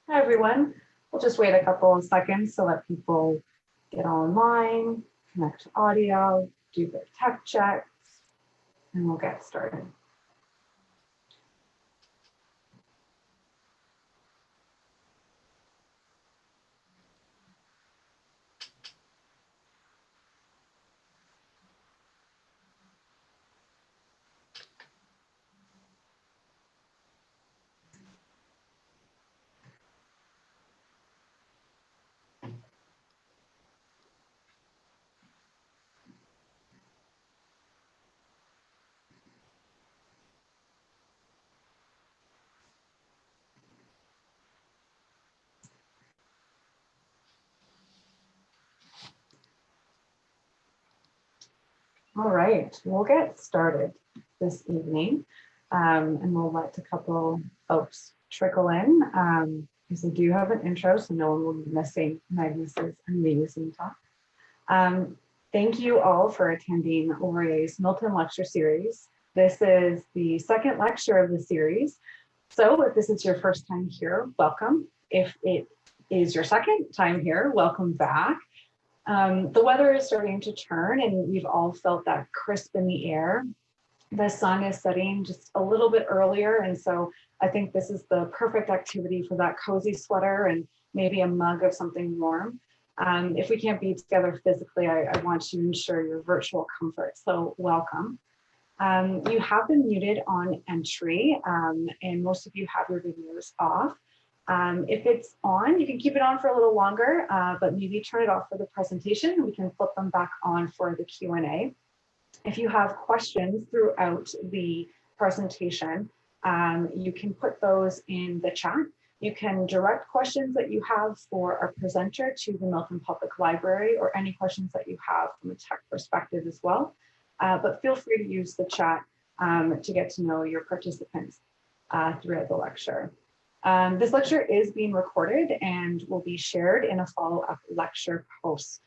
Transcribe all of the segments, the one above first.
Hi, everyone. We'll just wait a couple of seconds to let people get online, connect to audio, do their tech checks, and we'll get started. All right, we'll get started this evening, and we'll let a couple folks trickle in because I do have an intro, so no one will be missing Magnus's amazing talk. Thank you all for attending Laurier's Milton Lecture Series. This is the second lecture of the series. So if this is your first time here, welcome. If it is your second time here, welcome back. The weather is starting to turn and we've all felt that crisp in the air. The sun is setting just a little bit earlier. And so I think this is the perfect activity for that cozy sweater and maybe a mug of something warm. If we can't be together physically, I want to ensure your virtual comfort. So welcome. You have been muted on entry and most of you have your videos off. If it's on, you can keep it on for a little longer, but maybe turn it off for the presentation. We can flip them back on for the Q&A. If you have questions throughout the presentation, you can put those in the chat. You can direct questions that you have for our presenter to the Milton Public Library or any questions that you have from a tech perspective as well. But feel free to use the chat to get to know your participants throughout the lecture. This lecture is being recorded and will be shared in a follow-up lecture post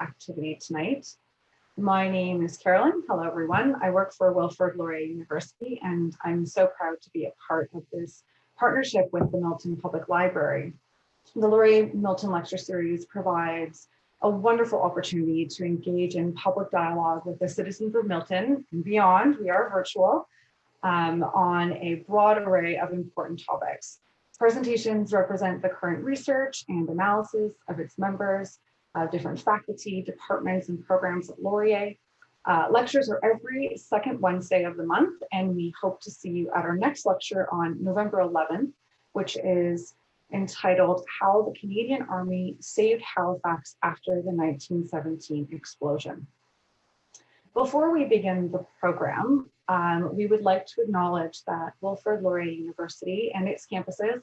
activity tonight. My name is Carolyn. Hello, everyone. I work for Wilfrid Laurier University, and I'm so proud to be a part of this partnership with the Milton Public Library. The Laurier Milton Lecture Series provides a wonderful opportunity to engage in public dialogue with the citizens of Milton and beyond. We are virtual. On a broad array of important topics. Presentations represent the current research and analysis of its members, different faculty, departments, and programs at Laurier. Lectures are every second Wednesday of the month, and we hope to see you at our next lecture on November 11th, which is entitled How the Canadian Army Saved Halifax After the 1917 Explosion. Before we begin the program, we would like to acknowledge that Wilfrid Laurier University and its campuses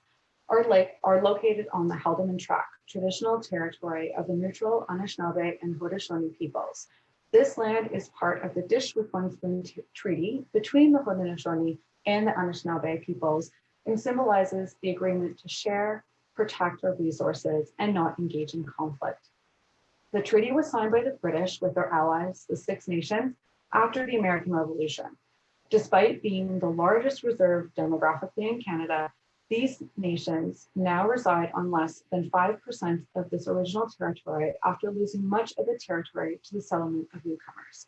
are located on the Haldimand Tract, traditional territory of the neutral Anishinaabe and Haudenosaunee peoples. This land is part of the Dish with One Spoon Treaty between the Haudenosaunee and the Anishinaabe peoples and symbolizes the agreement to share, protect our resources, and not engage in conflict. The treaty was signed by the British with their allies, the Six Nations, after the American Revolution. Despite being the largest reserve demographically in Canada, these nations now reside on less than 5% of this original territory after losing much of the territory to the settlement of newcomers.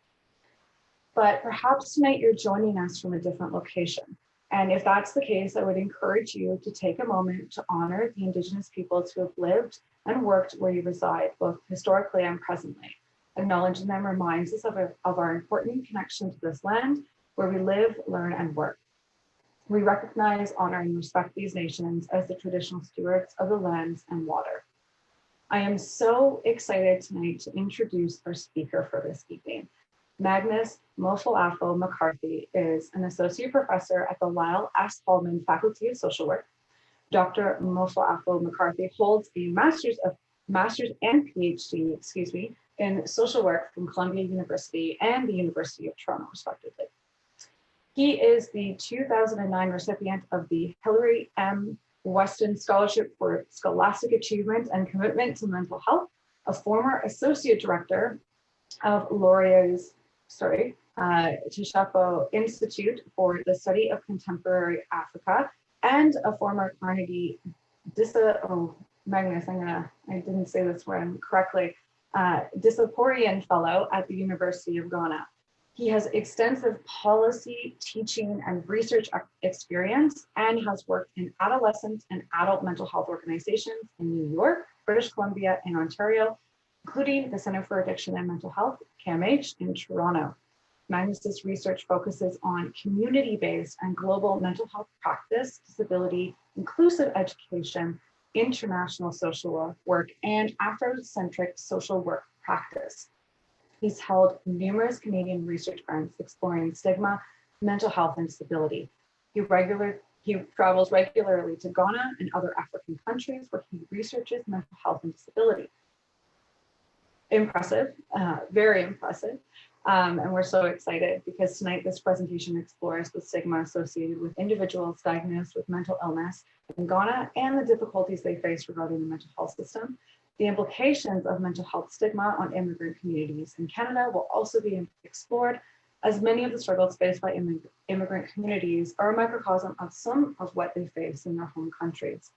But perhaps tonight you're joining us from a different location. And if that's the case, I would encourage you to take a moment to honor the Indigenous peoples who have lived and worked where you reside, both historically and presently. Acknowledging them reminds us of our important connection to this land where we live, learn, and work. We recognize, honor, and respect these nations as the traditional stewards of the lands and water. I am so excited tonight to introduce our speaker for this evening. Magnus Mfoafo-M'Carthy is an associate professor at the Lyle S. Hallman Faculty of Social Work. Dr. Mfoafo-M'Carthy holds a master's and PhD, in social work from Columbia University and the University of Toronto, respectively. He is the 2009 recipient of the Hilary M. Weston Scholarship for Scholastic Achievement and Commitment to Mental Health, a former associate director of Laurier's Tshabo Institute for the Study of Contemporary Africa, and a former Carnegie Magnus, I didn't say this word correctly, Disciplinarian Fellow at the University of Ghana. He has extensive policy, teaching, and research experience and has worked in adolescent and adult mental health organizations in New York, British Columbia, and Ontario, including the Center for Addiction and Mental Health, CAMH, in Toronto. Magnus's research focuses on community-based and global mental health practice, disability, inclusive education, international social work, and Afrocentric social work practice. He's held numerous Canadian research grants exploring stigma, mental health, and disability. He travels regularly to Ghana and other African countries where he researches mental health and disability. Impressive, very impressive. And we're so excited because tonight this presentation explores the stigma associated with individuals diagnosed with mental illness in Ghana and the difficulties they face regarding the mental health system. The implications of mental health stigma on immigrant communities in Canada will also be explored, as many of the struggles faced by immigrant communities are a microcosm of some of what they face in their home countries.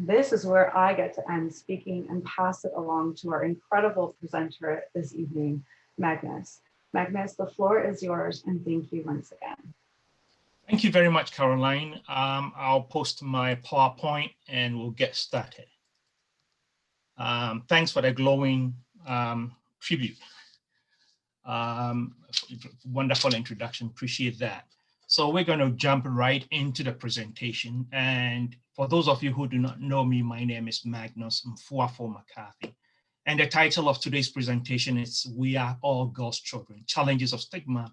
This is where I get to end speaking and pass it along to our incredible presenter this evening, Magnus. Magnus, the floor is yours, and thank you once again. Thank you very much, Caroline. I'll post my PowerPoint and we'll get started. Thanks for the glowing tribute. Wonderful introduction, appreciate that. So we're going to jump right into the presentation. And for those of you who do not know me, my name is Magnus Mfoafo-M'Carthy. And the title of today's presentation is We Are All God's Children, Challenges of Stigma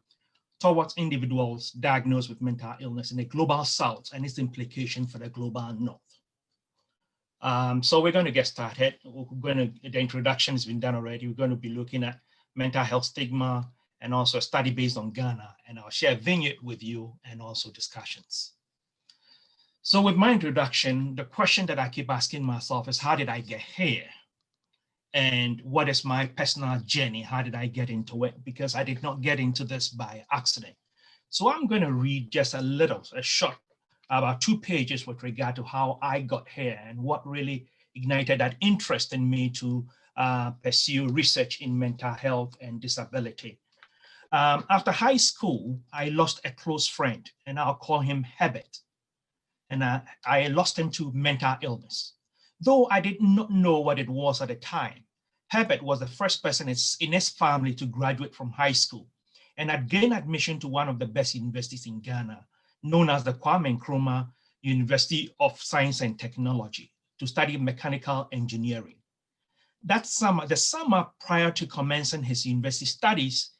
Towards Individuals Diagnosed with Mental Illness in the Global South and its implication for the Global North. So we're going to get started. The introduction has been done already. We're going to be looking at mental health stigma and also a study based on Ghana. And I'll share a vignette with you and also discussions. So with my introduction, the question that I keep asking myself is, how did I get here? And what is my personal journey? How did I get into it? Because I did not get into this by accident. So I'm going to read just a short, about 2 pages with regard to how I got here and what really ignited that interest in me to pursue research in mental health and disability. After high school, I lost a close friend, and I'll call him Herbert. And I lost him to mental illness. Though I did not know what it was at the time, Herbert was the first person in his family to graduate from high school and had gained admission to one of the best universities in Ghana, known as the Kwame Nkrumah University of Science and Technology, to study mechanical engineering. The summer prior to commencing his university studies,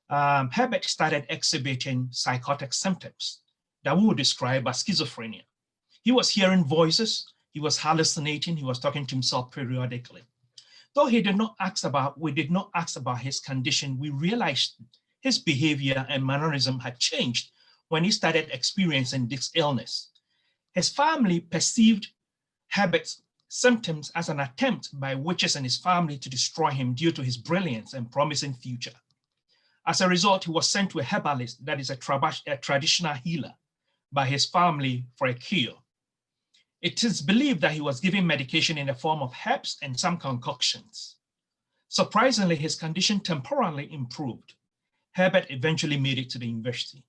Herbert started exhibiting psychotic symptoms that we would describe as schizophrenia. He was hearing voices, he was hallucinating, he was talking to himself periodically. Though we did not ask about his condition, we realized his behavior and mannerism had changed when he started experiencing this illness. His family perceived Herbert's symptoms as an attempt by witches and his family to destroy him due to his brilliance and promising future. As a result, he was sent to a herbalist, that is a traditional healer, by his family for a cure. It is believed that he was given medication in the form of herbs and some concoctions. Surprisingly, his condition temporarily improved. Herbert eventually made it to the university.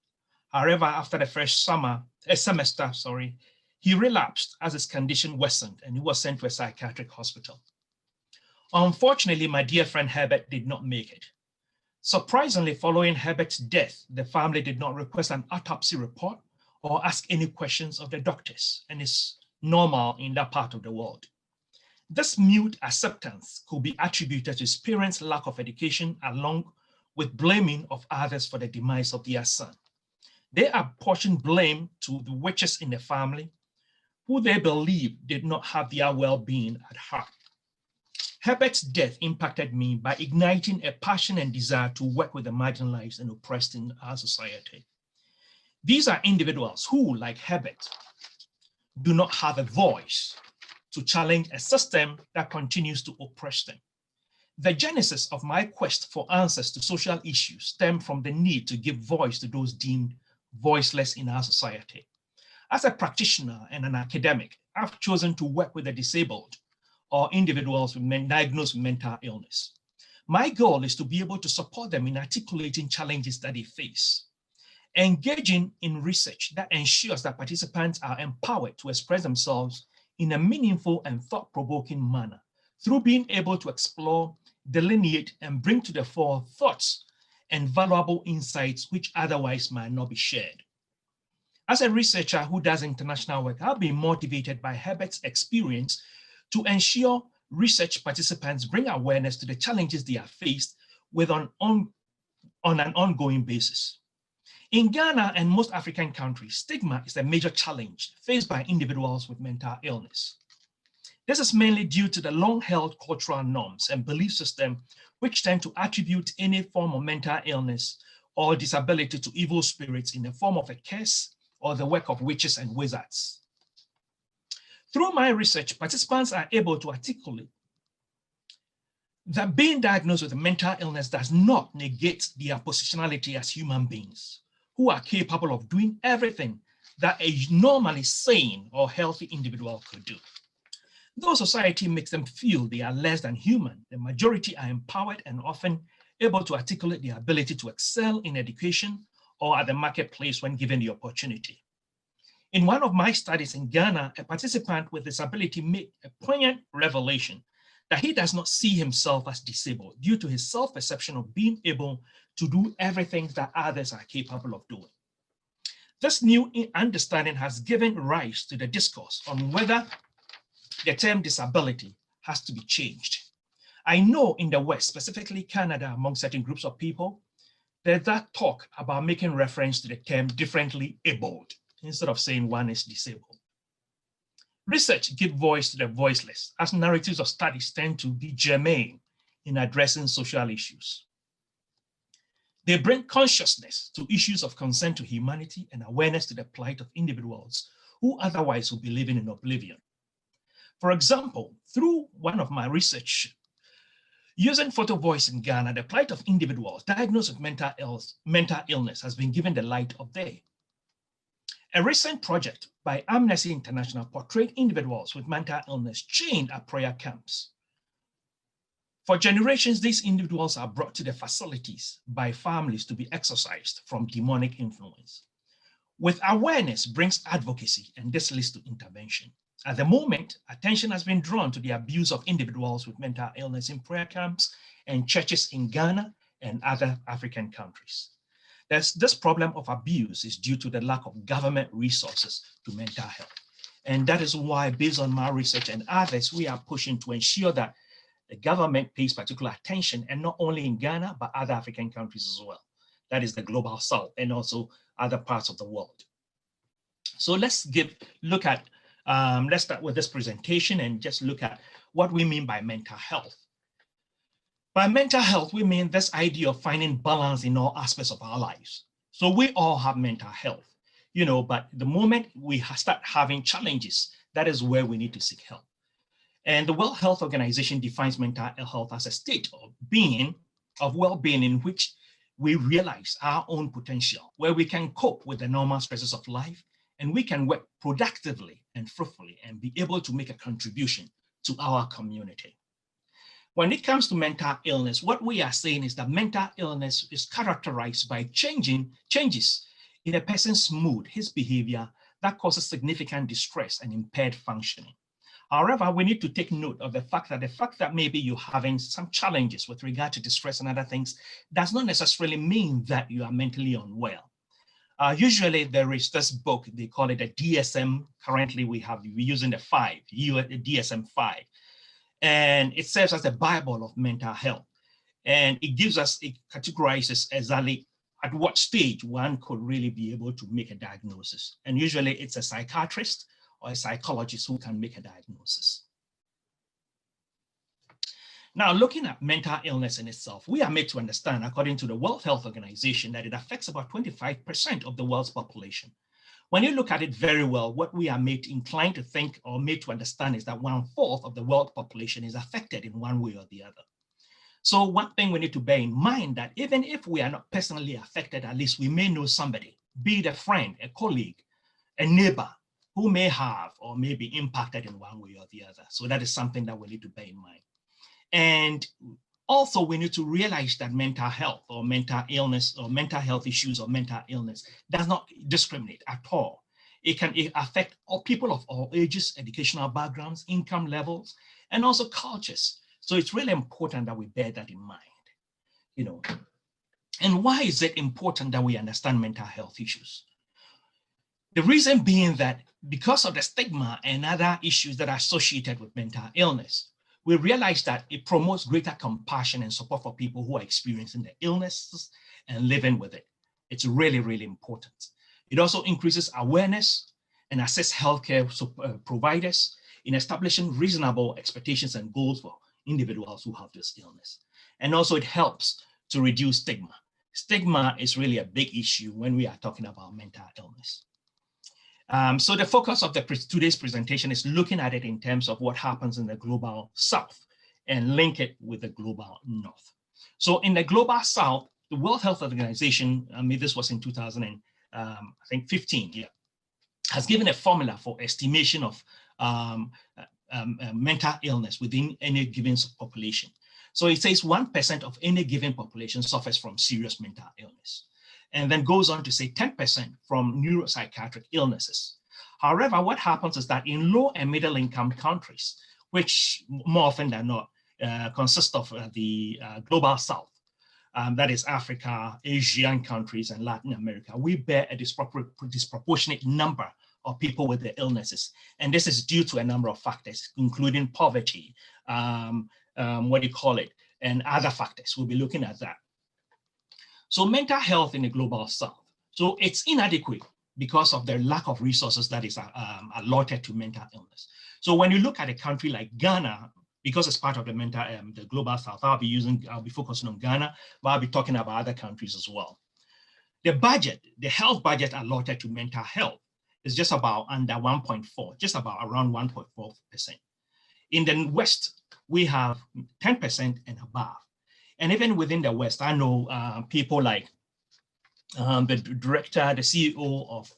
However, after the first semester, he relapsed as his condition worsened and he was sent to a psychiatric hospital. Unfortunately, my dear friend Herbert did not make it. Surprisingly, following Herbert's death, the family did not request an autopsy report or ask any questions of the doctors, and it's normal in that part of the world. This mute acceptance could be attributed to his parents' lack of education along with blaming of others for the demise of their son. They apportioned blame to the witches in the family, who they believe did not have their well-being at heart. Herbert's death impacted me by igniting a passion and desire to work with the marginalized and oppressed in our society. These are individuals who, like Herbert, do not have a voice to challenge a system that continues to oppress them. The genesis of my quest for answers to social issues stemmed from the need to give voice to those deemed voiceless in our society. As a practitioner and an academic, I've chosen to work with the disabled or individuals diagnosed with mental illness. My goal is to be able to support them in articulating challenges that they face, engaging in research that ensures that participants are empowered to express themselves in a meaningful and thought-provoking manner through being able to explore, delineate, and bring to the fore thoughts and valuable insights which otherwise might not be shared. As a researcher who does international work, I've been motivated by Herbert's experience to ensure research participants bring awareness to the challenges they are faced with on an ongoing basis. In Ghana and most African countries, stigma is a major challenge faced by individuals with mental illness. This is mainly due to the long-held cultural norms and belief system which tend to attribute any form of mental illness or disability to evil spirits in the form of a curse or the work of witches and wizards. Through my research, participants are able to articulate that being diagnosed with a mental illness does not negate their positionality as human beings who are capable of doing everything that a normally sane or healthy individual could do. Though society makes them feel they are less than human, the majority are empowered and often able to articulate their ability to excel in education or at the marketplace when given the opportunity. In one of my studies in Ghana, a participant with disability made a poignant revelation that he does not see himself as disabled due to his self-perception of being able to do everything that others are capable of doing. This new understanding has given rise to the discourse on whether the term disability has to be changed. I know in the West, specifically Canada, among certain groups of people, there's that talk about making reference to the term differently abled instead of saying one is disabled. Research gives voice to the voiceless, as narratives of studies tend to be germane in addressing social issues. They bring consciousness to issues of concern to humanity and awareness to the plight of individuals who otherwise would be living in oblivion. For example, through one of my research, using photo voice in Ghana, the plight of individuals diagnosed with mental illness has been given the light of day. A recent project by Amnesty International portrayed individuals with mental illness chained at prayer camps. For generations, these individuals are brought to the facilities by families to be exorcised from demonic influence. With awareness brings advocacy, and this leads to intervention. At the moment, attention has been drawn to the abuse of individuals with mental illness in prayer camps and churches in Ghana and other African countries. This problem of abuse is due to the lack of government resources to mental health. And that is why, based on my research and others, we are pushing to ensure that the government pays particular attention, and not only in Ghana, but other African countries as well. That is the global south and also other parts of the world. So let's start with this presentation and just look at what we mean by mental health. By mental health, we mean this idea of finding balance in all aspects of our lives. So we all have mental health, but the moment we start having challenges, that is where we need to seek help. And the World Health Organization defines mental health as a state of well-being in which we realize our own potential, where we can cope with the normal stresses of life, and we can work productively and fruitfully and be able to make a contribution to our community. When it comes to mental illness, what we are saying is that mental illness is characterized by changes in a person's mood, his behavior, that causes significant distress and impaired functioning. However, we need to take note of the fact that maybe you're having some challenges with regard to distress and other things does not necessarily mean that you are mentally unwell. Usually there is this book, they call it a DSM. Currently we're using the DSM-5. And it serves as a Bible of mental health. And it categorizes exactly at what stage one could really be able to make a diagnosis. And usually it's a psychiatrist or a psychologist who can make a diagnosis. Now, looking at mental illness in itself, we are made to understand, according to the World Health Organization, that it affects about 25% of the world's population. When you look at it very well, what we are inclined to think or made to understand is that 1/4 of the world population is affected in one way or the other. So one thing we need to bear in mind that even if we are not personally affected, at least we may know somebody, be it a friend, a colleague, a neighbor, who may have or may be impacted in one way or the other. So that is something that we need to bear in mind. And also, we need to realize that mental health or mental illness or mental health issues or mental illness does not discriminate at all. It can affect all people of all ages, educational backgrounds, income levels, and also cultures. So it's really important that we bear that in mind, you know. And why is it important that we understand mental health issues? The reason being that because of the stigma and other issues that are associated with mental illness, we realize that it promotes greater compassion and support for people who are experiencing the illnesses and living with it. It's really, really important. It also increases awareness and assists healthcare providers in establishing reasonable expectations and goals for individuals who have this illness. And also it helps to reduce stigma. Stigma is really a big issue when we are talking about mental illness. So the focus of today's presentation is looking at it in terms of what happens in the global South and link it with the global North. So in the global South, the World Health Organization, this was in 2015, yeah, has given a formula for estimation of mental illness within any given population. So it says 1% of any given population suffers from serious mental illness, and then goes on to say 10% from neuropsychiatric illnesses. However, what happens is that in low and middle income countries, which more often than not consist of the global South, that is Africa, Asian countries, and Latin America, we bear a disproportionate number of people with the illnesses. And this is due to a number of factors, including poverty, and other factors. We'll be looking at that. So mental health in the global South. So it's inadequate because of the lack of resources that is allotted to mental illness. So when you look at a country like Ghana, because it's part of the the global South, I'll be focusing on Ghana, but I'll be talking about other countries as well. The health budget allotted to mental health is just about under 1.4, just about around 1.4%. In the West, we have 10% and above. And even within the West, I know people like the director, the CEO of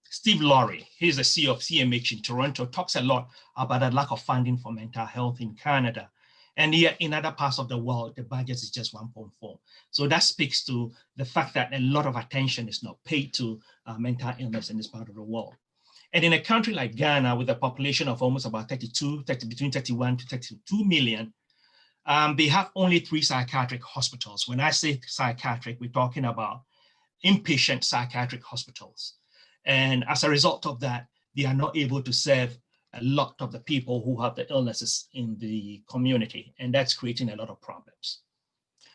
Steve Laurier. He's the CEO of CMH in Toronto, talks a lot about the lack of funding for mental health in Canada. And yet in other parts of the world, the budget is just 1.4. So that speaks to the fact that a lot of attention is not paid to mental illness in this part of the world. And in a country like Ghana, with a population of almost about between 31 to 32 million, they have only 3 psychiatric hospitals. When I say psychiatric, we're talking about inpatient psychiatric hospitals. And as a result of that, they are not able to serve a lot of the people who have the illnesses in the community, and that's creating a lot of problems.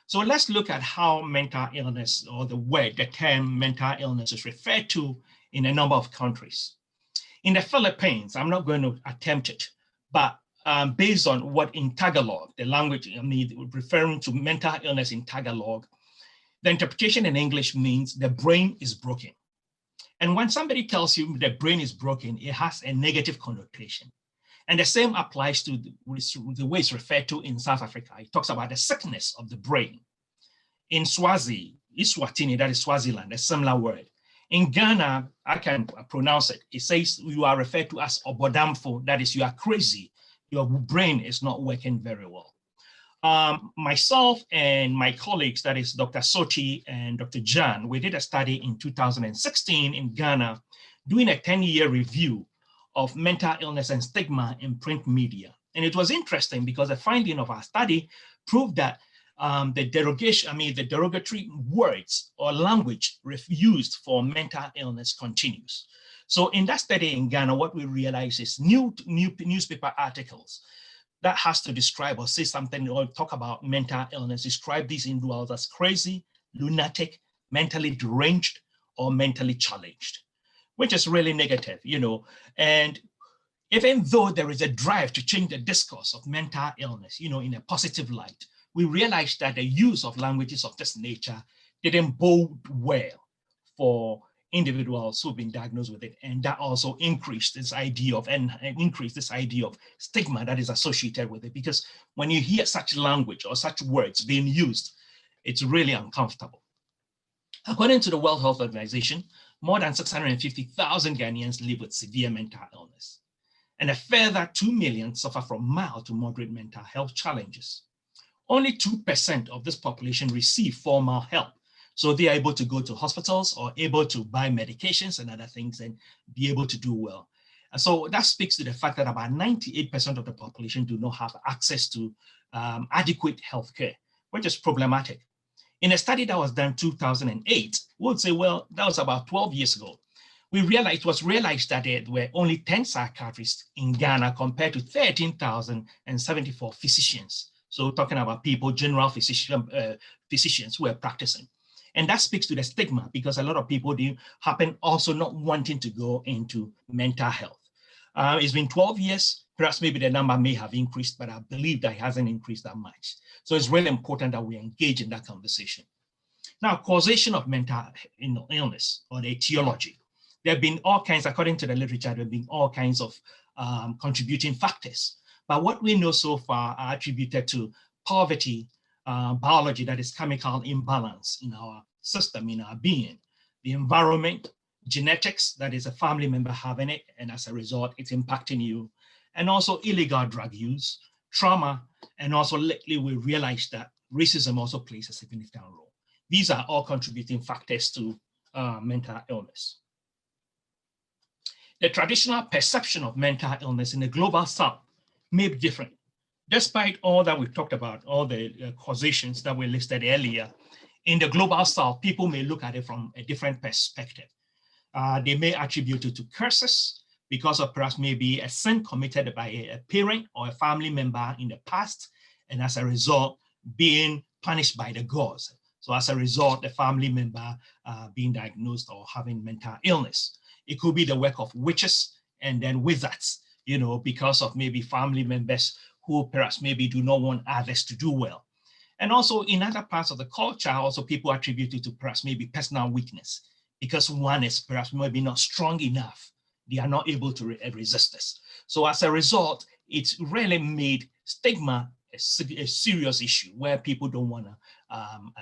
So let's look at how mental illness, or the term mental illness, is referred to in a number of countries. In the Philippines, I'm not going to attempt it, but based on what in Tagalog, the language, referring to mental illness in Tagalog, the interpretation in English means the brain is broken. And when somebody tells you the brain is broken, it has a negative connotation. And the same applies to the way it's referred to in South Africa. It talks about the sickness of the brain. In Eswatini, that is Swaziland, a similar word. In Ghana, I can pronounce it. It says you are referred to as obodamfo, that is, you are crazy. Your brain is not working very well. Myself and my colleagues, that is Dr. Soti and Dr. Jan, we did a study in 2016 in Ghana, doing a 10-year review of mental illness and stigma in print media. And it was interesting because the finding of our study proved that the derogatory words or language used for mental illness continues. So in that study in Ghana, what we realized is new newspaper articles that has to describe or say something or talk about mental illness, describe these individuals as crazy, lunatic, mentally deranged, or mentally challenged, which is really negative, you know. And even though there is a drive to change the discourse of mental illness, you know, in a positive light, we realized that the use of languages of this nature didn't bode well for individuals who've been diagnosed with it, and that also increased this idea of stigma that is associated with it, because when you hear such language or such words being used, it's really uncomfortable. According to the World Health Organization, more than 650,000 Ghanaians live with severe mental illness, and a further 2 million suffer from mild to moderate mental health challenges. Only 2% of this population receive formal help, so they are able to go to hospitals or able to buy medications and other things and be able to do well. And so that speaks to the fact that about 98% of the population do not have access to adequate healthcare, which is problematic. In a study that was done in 2008, we would say, well, that was about 12 years ago. It was realized that there were only 10 psychiatrists in Ghana compared to 13,074 physicians. So talking about people, general physicians who are practicing. And that speaks to the stigma, because a lot of people do happen also not wanting to go into mental health. It's been 12 years, perhaps maybe the number may have increased, but I believe that it hasn't increased that much. So it's really important that we engage in that conversation. Now, causation of mental illness, or the etiology. There have been all kinds, according to the literature, there have been all kinds of contributing factors. But what we know so far are attributed to poverty, biology, that is chemical imbalance in our system, in our being, the environment, genetics, that is a family member having it, and as a result, it's impacting you, and also illegal drug use, trauma, and also lately we realized that racism also plays a significant role. These are all contributing factors to mental illness. The traditional perception of mental illness in the global South may be different. Despite all that we've talked about, all the causations that we listed earlier, in the global South, people may look at it from a different perspective. They may attribute it to curses because of perhaps maybe a sin committed by a parent or a family member in the past, and as a result, being punished by the gods. So as a result, the family member being diagnosed or having mental illness. It could be the work of witches and then wizards, you know, because of maybe family members who perhaps maybe do not want others to do well. And also in other parts of the culture, also people attribute it to perhaps maybe personal weakness, because one is perhaps maybe not strong enough. They are not able to resist this. So as a result, it's really made stigma a serious issue where people don't want to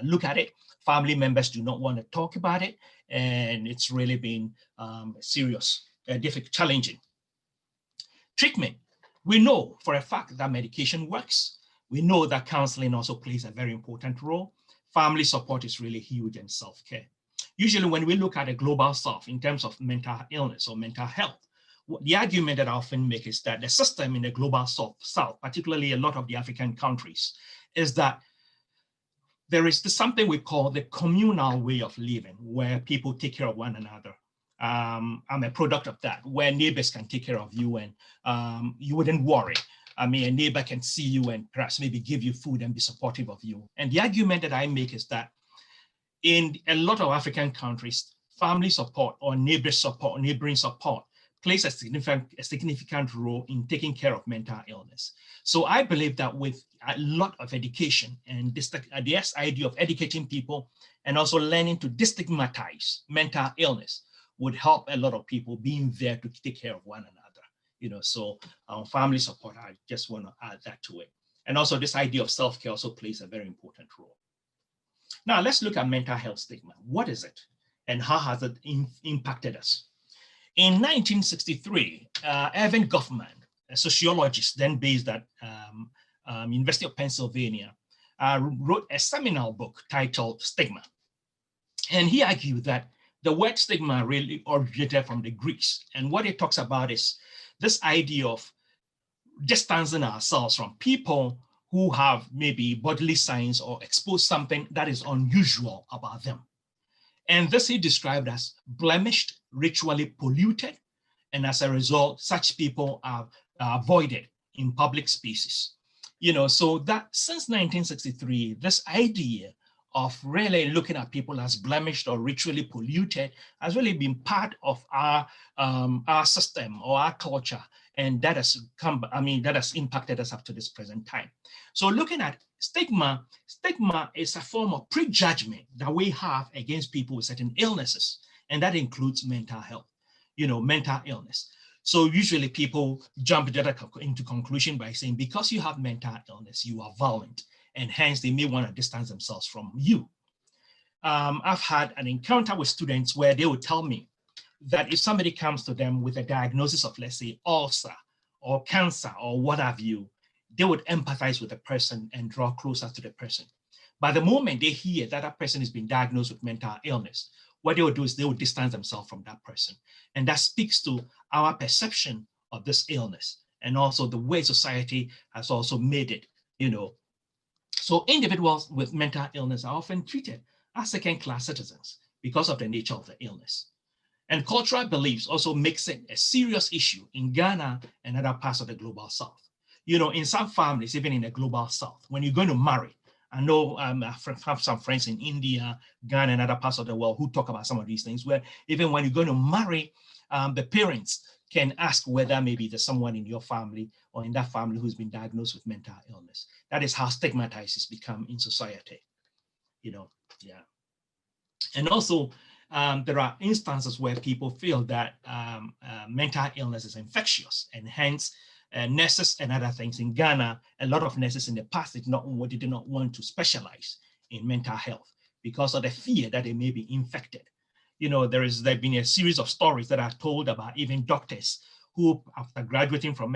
look at it. Family members do not want to talk about it. And it's really been serious, difficult, challenging. Treatment. We know for a fact that medication works. We know that counseling also plays a very important role. Family support is really huge, and self-care. Usually when we look at the global South in terms of mental illness or mental health, the argument that I often make is that the system in the global South, particularly a lot of the African countries, is that there is something we call the communal way of living, where people take care of one another. I'm a product of that, where neighbors can take care of you and you wouldn't worry. I mean, a neighbor can see you and perhaps maybe give you food and be supportive of you. And the argument that I make is that in a lot of African countries, family support or neighbor support, neighboring support plays a significant role in taking care of mental illness. So I believe that with a lot of education and this idea of educating people and also learning to destigmatize mental illness would help a lot of people being there to take care of one another. You know, so family support, I just want to add that to it. And also this idea of self-care also plays a very important role. Now let's look at mental health stigma. What is it and how has it impacted us? In 1963, Irving Goffman, a sociologist then based at University of Pennsylvania, wrote a seminal book titled Stigma. And he argued that the word stigma really originated from the Greeks. And what it talks about is this idea of distancing ourselves from people who have maybe bodily signs or expose something that is unusual about them. And this he described as blemished, ritually polluted, and as a result, such people are avoided in public spaces. You know, so that since 1963, this idea of really looking at people as blemished or ritually polluted has really been part of our system or our culture, and that has that has impacted us up to this present time. So looking at stigma is a form of prejudgment that we have against people with certain illnesses, and that includes mental health, you know, mental illness. So usually people jump into conclusion by saying, because you have mental illness, you are violent, and hence they may want to distance themselves from you. I've had an encounter with students where they would tell me that if somebody comes to them with a diagnosis of, let's say, ulcer or cancer or what have you, they would empathize with the person and draw closer to the person. But the moment they hear that that person has been diagnosed with mental illness, what they would do is they would distance themselves from that person. And that speaks to our perception of this illness and also the way society has also made it, you know. So individuals with mental illness are often treated as second-class citizens because of the nature of the illness. And cultural beliefs also makes it a serious issue in Ghana and other parts of the global South. You know, in some families, even in the global South, when you're going to marry, I know I have some friends in India, Ghana, and other parts of the world who talk about some of these things, where even when you're going to marry, the parents can ask whether maybe there's someone in your family or in that family who's been diagnosed with mental illness. That is how stigmatized it's become in society, you know, yeah. And also, there are instances where people feel that mental illness is infectious, and hence nurses and other things in Ghana, a lot of nurses in the past did not want to specialize in mental health because of the fear that they may be infected. You know, there's been a series of stories that are told about even doctors who, after graduating from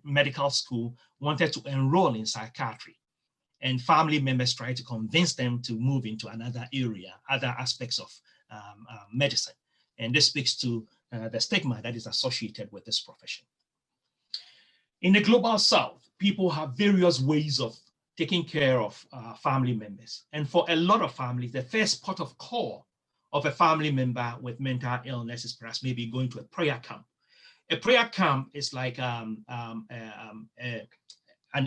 medical school, wanted to enroll in psychiatry. And family members tried to convince them to move into another area, other aspects of medicine. And this speaks to the stigma that is associated with this profession. In the global South, people have various ways of taking care of family members. And for a lot of families, the first port of call of a family member with mental illness is perhaps maybe going to a prayer camp. A prayer camp is like an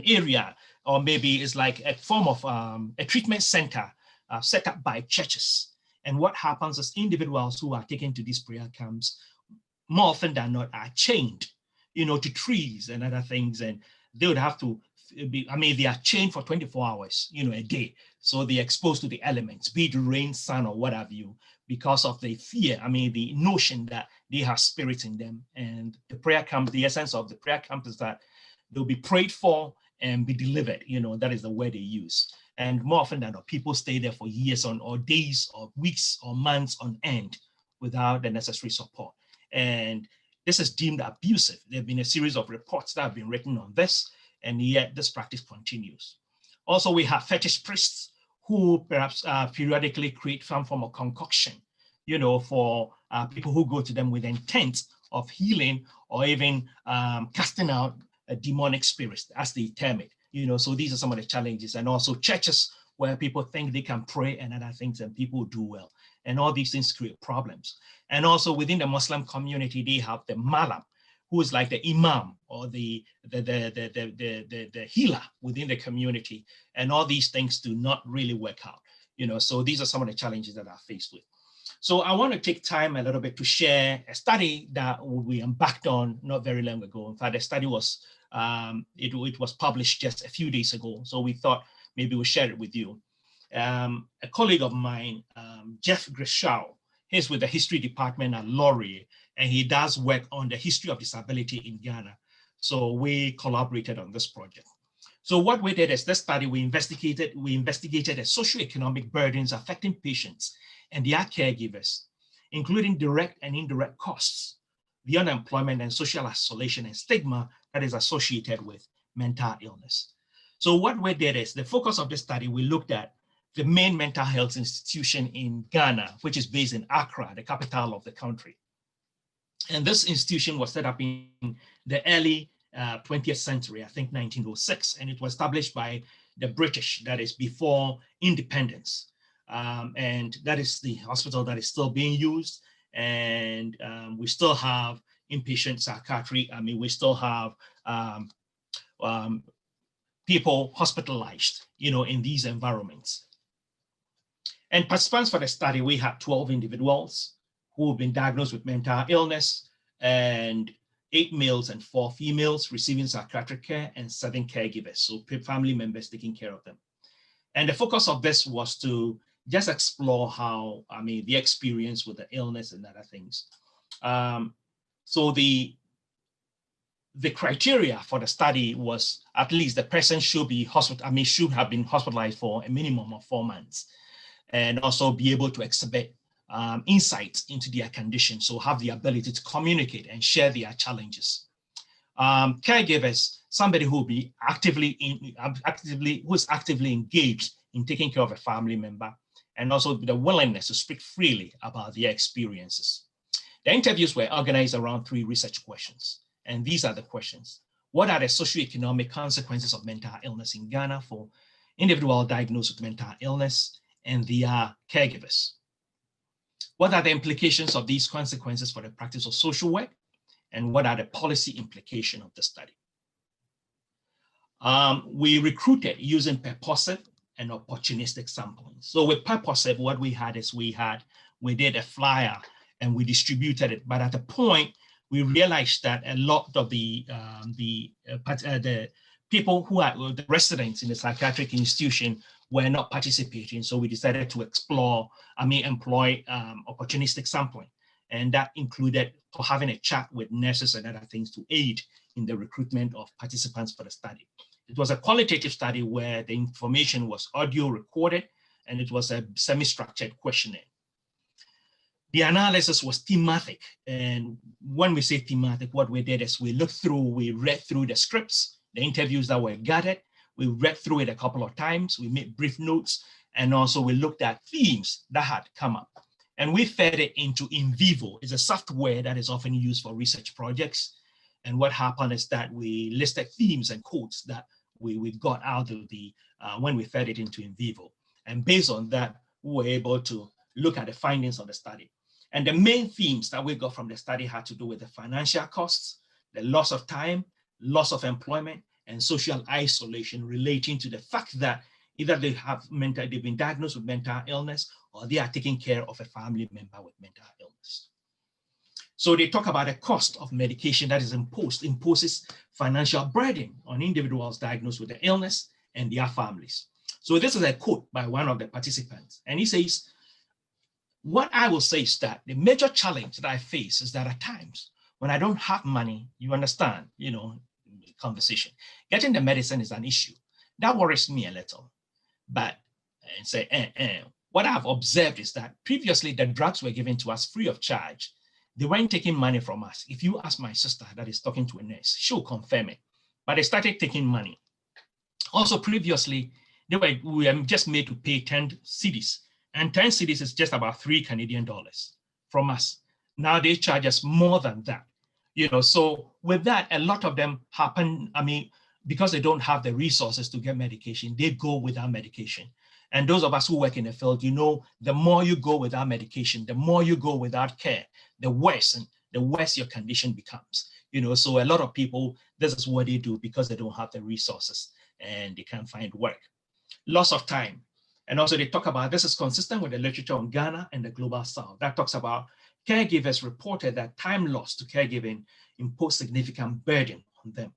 area, or maybe it's like a form of a treatment center set up by churches. And what happens is individuals who are taken to these prayer camps, more often than not, are chained, you know, to trees and other things. And they would have to be, I mean, they are chained for 24 hours, you know, a day. So they're exposed to the elements, be it rain, sun, or what have you, because of the fear, I mean, the notion that they have spirits in them. And the prayer camp, the essence of the prayer camp is that they'll be prayed for and be delivered, you know, that is the word they use. And more often than not, people stay there for years on, or days or weeks or months on end without the necessary support. And this is deemed abusive. There have been a series of reports that have been written on this, and yet this practice continues. Also, we have fetish priests who perhaps periodically create some form of concoction, you know, for people who go to them with intent of healing or even casting out demonic spirits, as they term it. You know, so these are some of the challenges. And also churches where people think they can pray and other things and people do well. And all these things create problems. And also within the Muslim community, they have the Malam, who is like the imam or the healer within the community. And all these things do not really work out. You know, so these are some of the challenges that are faced with. So I want to take time a little bit to share a study that we embarked on not very long ago. In fact, the study was, it was published just a few days ago. So we thought maybe we'll share it with you. A colleague of mine, Jeff Grishow, he's with the history department at Laurier, and he does work on the history of disability in Ghana. So we collaborated on this project. So what we did is this study, we investigated the socioeconomic burdens affecting patients and their caregivers, including direct and indirect costs, the unemployment and social isolation and stigma that is associated with mental illness. So what we did is the focus of the study, we looked at the main mental health institution in Ghana, which is based in Accra, the capital of the country. And this institution was set up in the early 20th century, I think 1906, and it was established by the British, that is before independence. And that is the hospital that is still being used. And we still have inpatient psychiatry. I mean, we still have people hospitalized, you know, in these environments. And participants for the study, we had 12 individuals who have been diagnosed with mental illness, and 8 males and 4 females receiving psychiatric care, and 7 caregivers, so family members taking care of them. And the focus of this was to just explore how, I mean, the experience with the illness and other things. So the criteria for the study was at least the person should be should have been hospitalized for a minimum of 4 months. and also be able to exhibit insights into their condition, so have the ability to communicate and share their challenges. Caregivers, somebody who will be who's actively engaged in taking care of a family member, and also the willingness to speak freely about their experiences. The interviews were organized around 3 research questions, and these are the questions. What are the socioeconomic consequences of mental illness in Ghana for individuals diagnosed with mental illness and their caregivers? What are the implications of these consequences for the practice of social work? And what are the policy implications of the study? We recruited using purposive and opportunistic sampling. So with purposive, what we had is we did a flyer and we distributed it. But at a point, we realized that a lot of the people who are the residents in the psychiatric institution were not participating. So we decided to employ opportunistic sampling. And that included having a chat with nurses and other things to aid in the recruitment of participants for the study. It was a qualitative study where the information was audio recorded, and it was a semi-structured questionnaire. The analysis was thematic. And when we say thematic, what we did is we read through the scripts, the interviews that were gathered. We read through it a couple of times. We made brief notes, and also we looked at themes that had come up. And we fed it into InVivo. It's a software that is often used for research projects. And what happened is that we listed themes and quotes that we got out of when we fed it into InVivo. And based on that, we were able to look at the findings of the study. And the main themes that we got from the study had to do with the financial costs, the loss of time, loss of employment, and social isolation relating to the fact that either they've been diagnosed with mental illness or they are taking care of a family member with mental illness. So they talk about the cost of medication that is imposes financial burden on individuals diagnosed with the illness and their families. So this is a quote by one of the participants. And he says, what I will say is that the major challenge that I face is that at times when I don't have money, you understand, conversation, getting the medicine is an issue. That worries me a little. But what I've observed is that previously the drugs were given to us free of charge. They weren't taking money from us. If you ask my sister that is talking to a nurse, she'll confirm it. But they started taking money. Also previously, we were just made to pay 10 cedis. And 10 cedis is just about $3 Canadian from us. Now they charge us more than that. So with that, a lot of them happen, because they don't have the resources to get medication, they go without medication. And those of us who work in the field, the more you go without medication, the more you go without care, the worse your condition becomes. So a lot of people, this is what they do because they don't have the resources and they can't find work. Loss of time. And also they talk about, this is consistent with the literature on Ghana and the Global South. That talks about caregivers reported that time lost to caregiving imposed significant burden on them.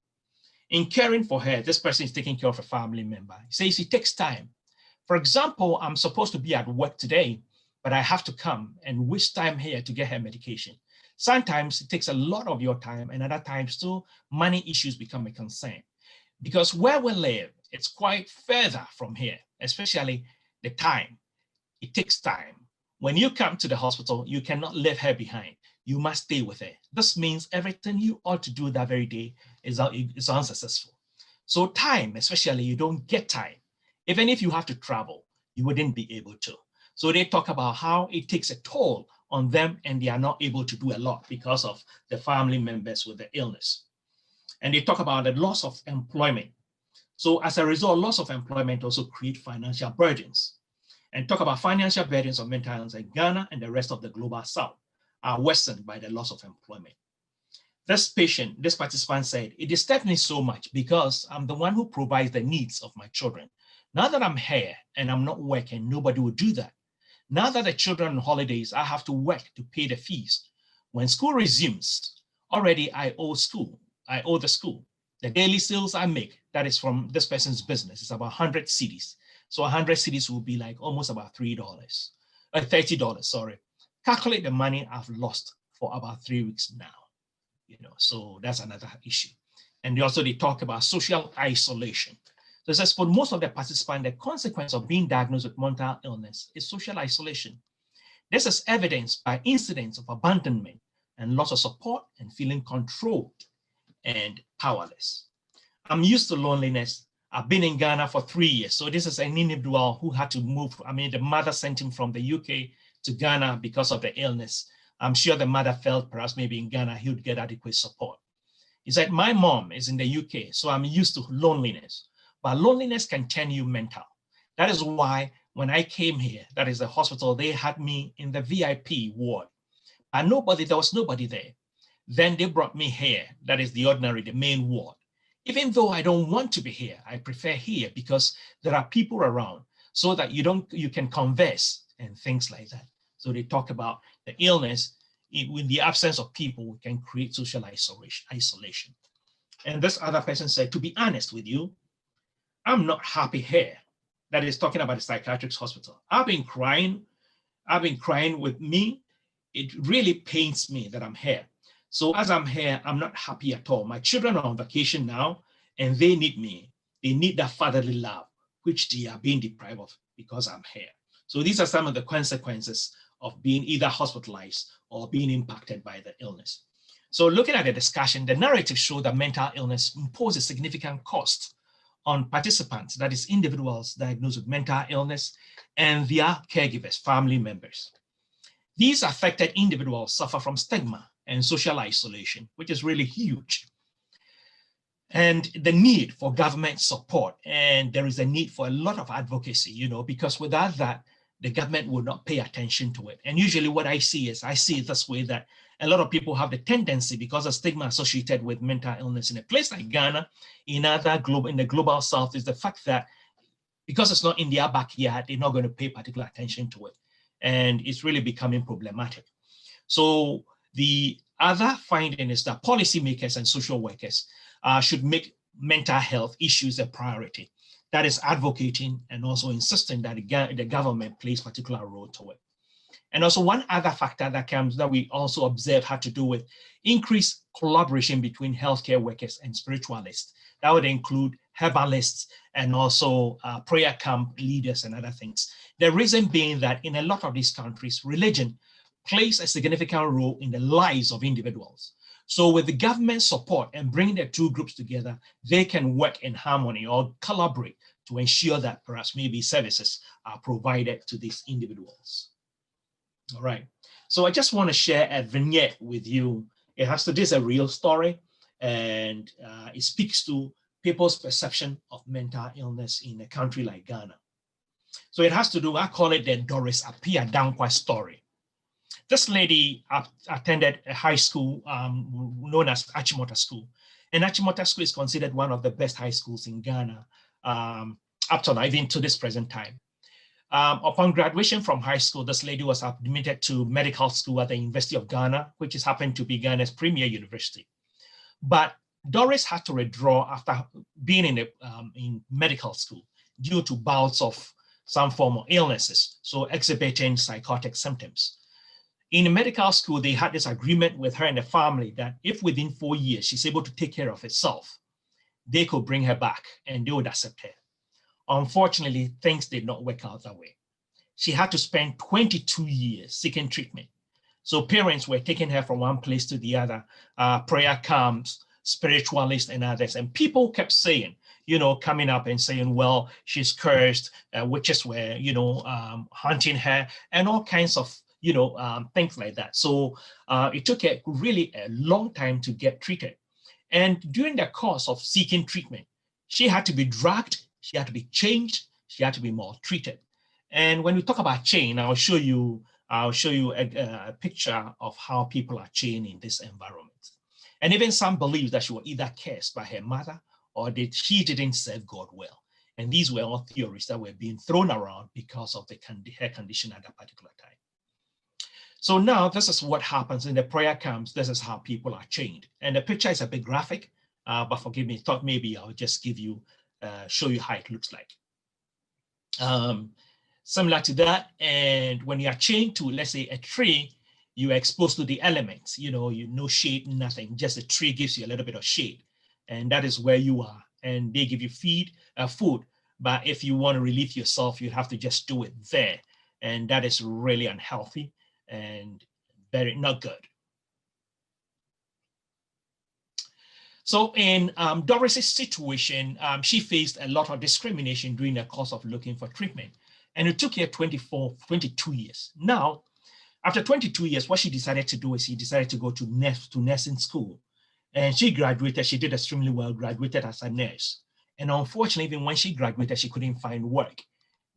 In caring for her, this person is taking care of a family member. He says it takes time. For example, I'm supposed to be at work today, but I have to come and waste time here to get her medication. Sometimes it takes a lot of your time, and other times too, money issues become a concern. Because where we live, it's quite further from here, especially the time. It takes time. When you come to the hospital, you cannot leave her behind. You must stay with her. This means everything you ought to do that very day is unsuccessful. So time, especially, you don't get time. Even if you have to travel, you wouldn't be able to. So they talk about how it takes a toll on them and they are not able to do a lot because of the family members with the illness. And they talk about the loss of employment. So as a result, loss of employment also create financial burdens. And talk about financial burdens of mental illness in Ghana and the rest of the Global South are worsened by the loss of employment. This participant said, it disturbs me so much because I'm the one who provides the needs of my children. Now that I'm here and I'm not working, nobody will do that. Now that the children on holidays, I have to work to pay the fees. When school resumes, already I owe the school. The daily sales I make, that is from this person's business, is about 100 cedis. So 100 cedis will be like almost about $30, sorry. Calculate the money I've lost for about 3 weeks now. So that's another issue. And they talk about social isolation. So it says for most of the participants, the consequence of being diagnosed with mental illness is social isolation. This is evidenced by incidents of abandonment and loss of support and feeling controlled and powerless. I'm used to loneliness. I've been in Ghana for 3 years. So this is an individual who had to move. I mean, the mother sent him from the UK to Ghana because of the illness. I'm sure the mother felt perhaps maybe in Ghana he would get adequate support. He said, my mom is in the UK, so I'm used to loneliness. But loneliness can turn you mental. That is why when I came here, that is the hospital, they had me in the VIP ward. And there was nobody there. Then they brought me here, that is the ordinary, the main ward. Even though I don't want to be here, I prefer here because there are people around so that you can converse and things like that. So they talk about the illness. In the absence of people, we can create social isolation. And this other person said, to be honest with you, I'm not happy here. That is talking about the psychiatric hospital. I've been crying with me. It really pains me that I'm here. So as I'm here, I'm not happy at all. My children are on vacation now and they need me. They need that fatherly love, which they are being deprived of because I'm here. So these are some of the consequences of being either hospitalized or being impacted by the illness. So looking at the discussion, the narrative showed that mental illness imposes significant cost on participants, that is individuals diagnosed with mental illness and their caregivers, family members. These affected individuals suffer from stigma and social isolation, which is really huge. And the need for government support, and there is a need for a lot of advocacy, because without that, the government will not pay attention to it. And usually what I see it this way, that a lot of people have the tendency, because of stigma associated with mental illness in a place like Ghana, in the global south, is the fact that because it's not in their backyard, they're not going to pay particular attention to it. And it's really becoming problematic. So the other finding is that policymakers and social workers should make mental health issues a priority. That is advocating and also insisting that the government plays a particular role to it. And also one other factor that we also observe had to do with increased collaboration between healthcare workers and spiritualists. That would include herbalists and also prayer camp leaders and other things. The reason being that in a lot of these countries, religion plays a significant role in the lives of individuals. So with the government support and bringing the two groups together, they can work in harmony or collaborate to ensure that perhaps maybe services are provided to these individuals. All right, so I just want to share a vignette with you. This is a real story, and it speaks to people's perception of mental illness in a country like Ghana. So it has to do, I call it the Doris Apia Dankwa story. This lady attended a high school known as Achimota School. And Achimota School is considered one of the best high schools in Ghana up to now, even to this present time. Upon graduation from high school, this lady was admitted to medical school at the University of Ghana, which is happened to be Ghana's premier university. But Doris had to withdraw after being in medical school due to bouts of some form of illnesses, so exhibiting psychotic symptoms. In medical school, they had this agreement with her and the family that if within 4 years she's able to take care of herself, they could bring her back and they would accept her. Unfortunately, things did not work out that way. She had to spend 22 years seeking treatment. So parents were taking her from one place to the other, prayer camps, spiritualists and others. And people kept saying, coming up and saying, well, she's cursed, witches were, haunting her and all kinds of, things like that. So it took really a long time to get treated. And during the course of seeking treatment, she had to be drugged, she had to be changed, she had to be maltreated. And when we talk about chain, I'll show you a picture of how people are chained in this environment. And even some believe that she was either cursed by her mother or that she didn't serve God well. And these were all theories that were being thrown around because of her condition at that particular time. So now this is what happens in the prayer camps. This is how people are chained. And the picture is a bit graphic, but forgive me, thought maybe I'll just show you how it looks like. Similar to that, and when you are chained to, let's say, a tree, you are exposed to the elements, no shade, nothing, just a tree gives you a little bit of shade. And that is where you are and they give you food. But if you want to relieve yourself, you have to just do it there. And that is really unhealthy and very not good. So in Doris's situation, she faced a lot of discrimination during the course of looking for treatment. And it took her 22 years. Now, after 22 years, what she decided to do is she decided to go to nursing school. And she graduated, she did extremely well, graduated as a nurse. And unfortunately, even when she graduated, she couldn't find work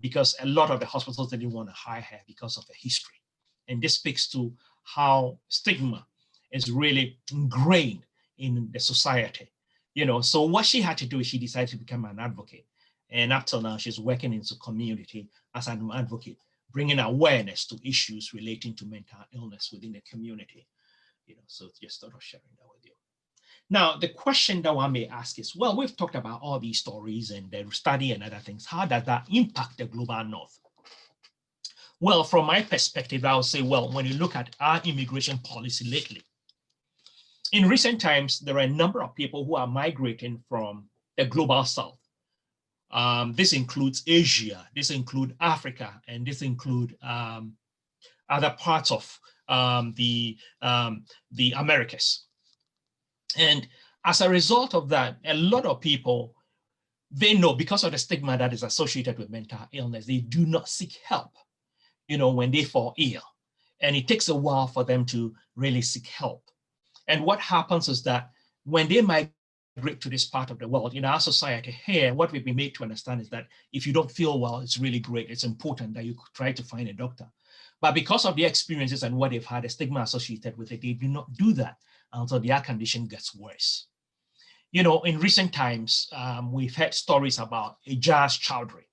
because a lot of the hospitals didn't want to hire her because of the history. And this speaks to how stigma is really ingrained in the society. So what she had to do is she decided to become an advocate. And up till now, she's working in the community as an advocate, bringing awareness to issues relating to mental illness within the community. So just sort of sharing that with you. Now, the question that one may ask is, well, we've talked about all these stories and the study and other things. How does that impact the global north? Well, from my perspective, I would say, well, when you look at our immigration policy lately, in recent times, there are a number of people who are migrating from the global south. This includes Asia, this includes Africa, and this includes other parts of the Americas. And as a result of that, a lot of people, they know because of the stigma that is associated with mental illness, they do not seek help, when they fall ill. And it takes a while for them to really seek help. And what happens is that when they migrate to this part of the world, in our society here, what we've been made to understand is that if you don't feel well, it's really great. It's important that you try to find a doctor. But because of their experiences and what they've had, a stigma associated with it, they do not do that until their condition gets worse. In recent times, we've heard stories about Ijaz Chowdhury.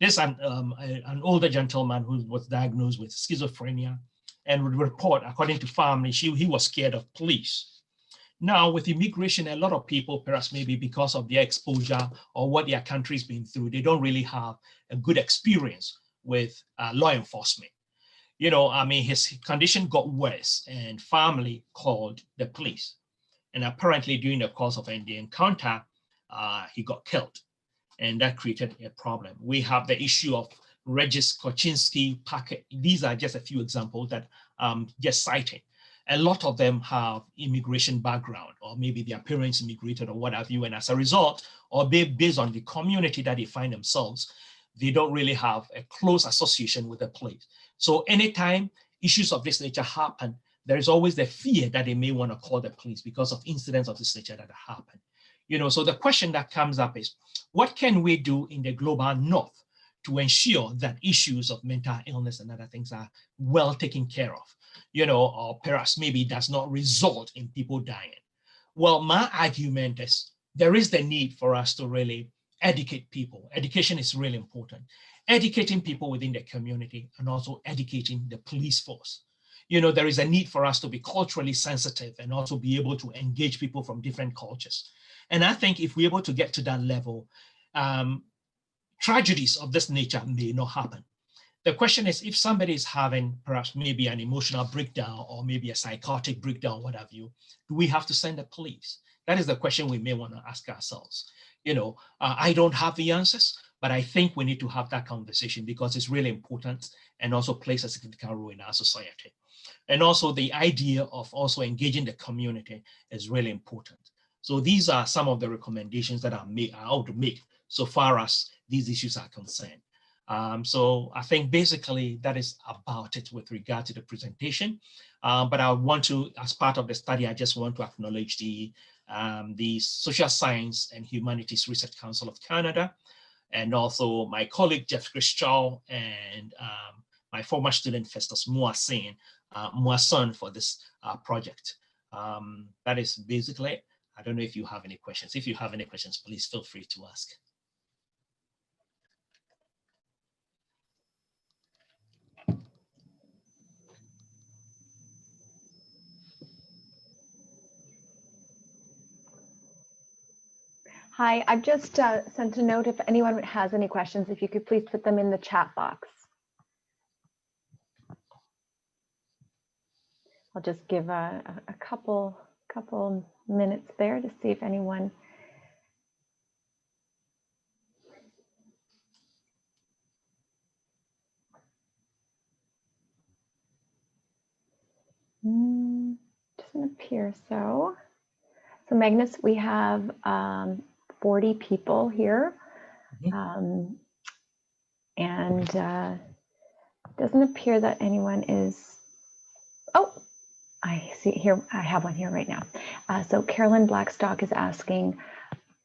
This is an older gentleman who was diagnosed with schizophrenia, and would report, according to family, he was scared of police. Now, with immigration, a lot of people, perhaps maybe because of their exposure or what their country's been through, they don't really have a good experience with law enforcement. His condition got worse and family called the police. And apparently during the course of the encounter, he got killed. And that created a problem. We have the issue of Regis Koczynski packet. These are just a few examples that just cited. A lot of them have immigration background, or maybe their parents immigrated or what have you. And as a result, or based on the community that they find themselves, they don't really have a close association with the place. So anytime issues of this nature happen, there is always the fear that they may want to call the police because of incidents of this nature that happen. So the question that comes up is, what can we do in the global north to ensure that issues of mental illness and other things are well taken care of, or perhaps maybe does not result in people dying? Well, my argument is there is the need for us to really educate people. Education is really important. Educating people within the community and also educating the police force. There is a need for us to be culturally sensitive and also be able to engage people from different cultures. And I think if we're able to get to that level, tragedies of this nature may not happen. The question is, if somebody is having perhaps maybe an emotional breakdown or maybe a psychotic breakdown, what have you, do we have to send the police? That is the question we may want to ask ourselves. I don't have the answers, but I think we need to have that conversation because it's really important and also plays a significant role in our society. And also the idea of also engaging the community is really important. So these are some of the recommendations that I would make so far as these issues are concerned. So I think basically that is about it with regard to the presentation. But I want to, as part of the study, I just want to acknowledge the Social Science and Humanities Research Council of Canada, and also my colleague Jeff Christel and my former student Festus Moisson for this project. That is basically it. I don't know if you have any questions. If you have any questions, please feel free to ask. Hi, I've just sent a note if anyone has any questions, if you could please put them in the chat box. I'll just give a couple minutes there to see if anyone Doesn't appear so. So Magnus, we have 40 people here. And doesn't appear that anyone is, oh, I see here, I have one here right now. So Carolyn Blackstock is asking,